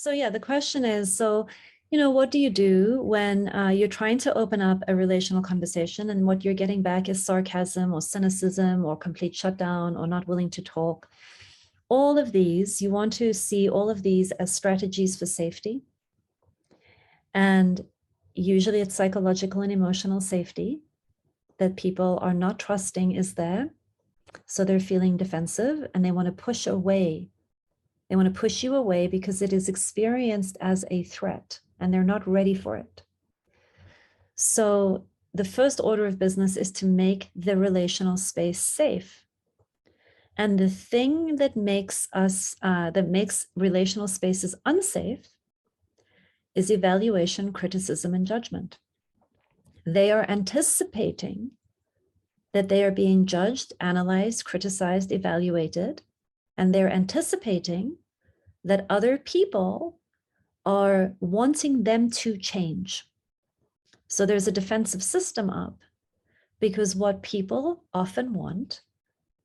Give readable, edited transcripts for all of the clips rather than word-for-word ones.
So yeah, the question is, what do you do when you're trying to open up a relational conversation and what you're getting back is sarcasm or cynicism or complete shutdown or not willing to talk? All of these, you want to see all of these as strategies for safety. And usually it's psychological and emotional safety that people are not trusting is there. So they're feeling defensive and they want to push away. They want to push you away because it is experienced as a threat and they're not ready for it. So the first order of business is to make the relational space safe. And the thing that makes relational spaces unsafe is evaluation, criticism, and judgment. They are anticipating that they are being judged, analyzed, criticized, evaluated, and they're anticipating that other people are wanting them to change. So there's a defensive system up because what people often want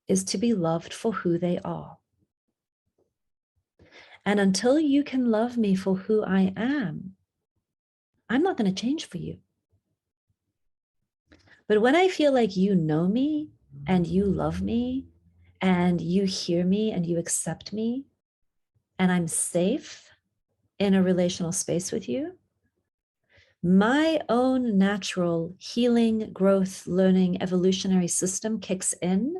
is to be loved for who they are. And until you can love me for who I am, I'm not going to change for you. But when I feel like you know me and you love me and you hear me and you accept me and I'm safe in a relational space with you, my own natural healing, growth, learning, evolutionary system kicks in.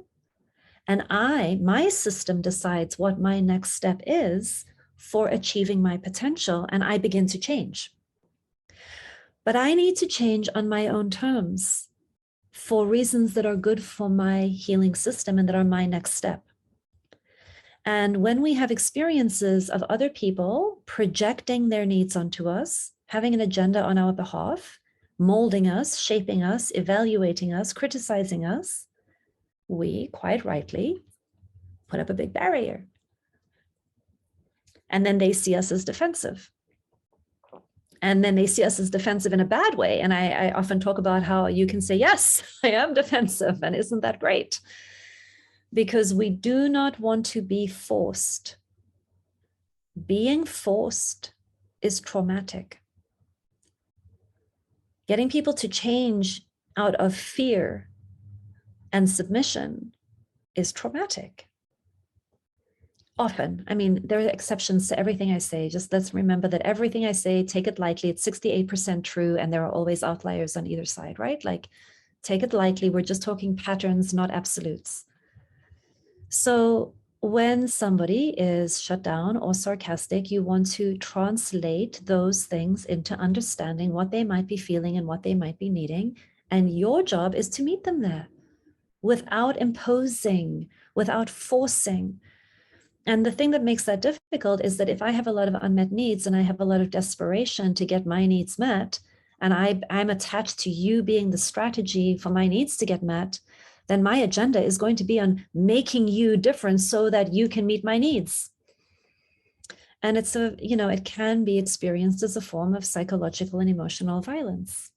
And my system decides what my next step is for achieving my potential, and I begin to change. But I need to change on my own terms for reasons that are good for my healing system and that are my next step. And when we have experiences of other people projecting their needs onto us, having an agenda on our behalf, molding us, shaping us, evaluating us, criticizing us, we quite rightly put up a big barrier. And then they see us as defensive. And then they see us as defensive in a bad way. And I often talk about how you can say, yes, I am defensive. And isn't that great? Because we do not want to be forced. Being forced is traumatic. Getting people to change out of fear and submission is traumatic. Often, I mean, there are exceptions to everything I say. Just let's remember that everything I say, take it lightly. It's 68% true, and there are always outliers on either side, right? Like, take it lightly. We're just talking patterns, not absolutes. So when somebody is shut down or sarcastic, you want to translate those things into understanding what they might be feeling and what they might be needing. And your job is to meet them there without imposing, without forcing. And the thing that makes that difficult is that if I have a lot of unmet needs and I have a lot of desperation to get my needs met, and I'm attached to you being the strategy for my needs to get met, then my agenda is going to be on making you different so that you can meet my needs. And it can be experienced as a form of psychological and emotional violence.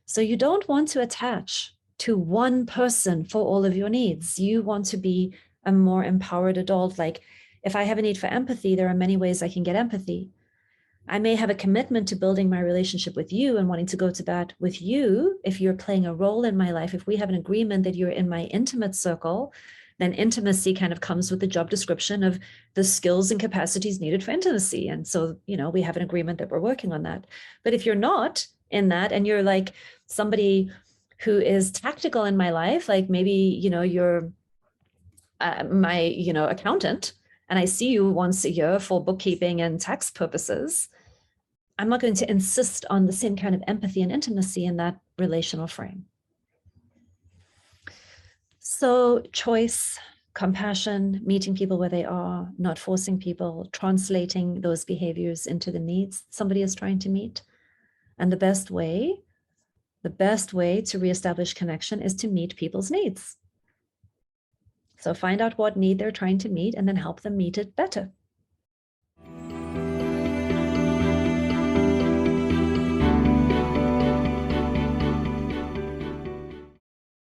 So you don't want to attach to one person for all of your needs. You want to be a more empowered adult. Like, if I have a need for empathy, there are many ways I can get empathy. I may have a commitment to building my relationship with you and wanting to go to bat with you if you're playing a role in my life. If we have an agreement that you're in my intimate circle, then intimacy kind of comes with the job description of the skills and capacities needed for intimacy. And so, we have an agreement that we're working on that. But if you're not in that and you're like somebody who is tactical in my life, like maybe, you're my, accountant, and I see you once a year for bookkeeping and tax purposes, I'm not going to insist on the same kind of empathy and intimacy in that relational frame. So choice, compassion, meeting people where they are, not forcing people, translating those behaviors into the needs somebody is trying to meet. And the best way to reestablish connection is to meet people's needs. So find out what need they're trying to meet and then help them meet it better.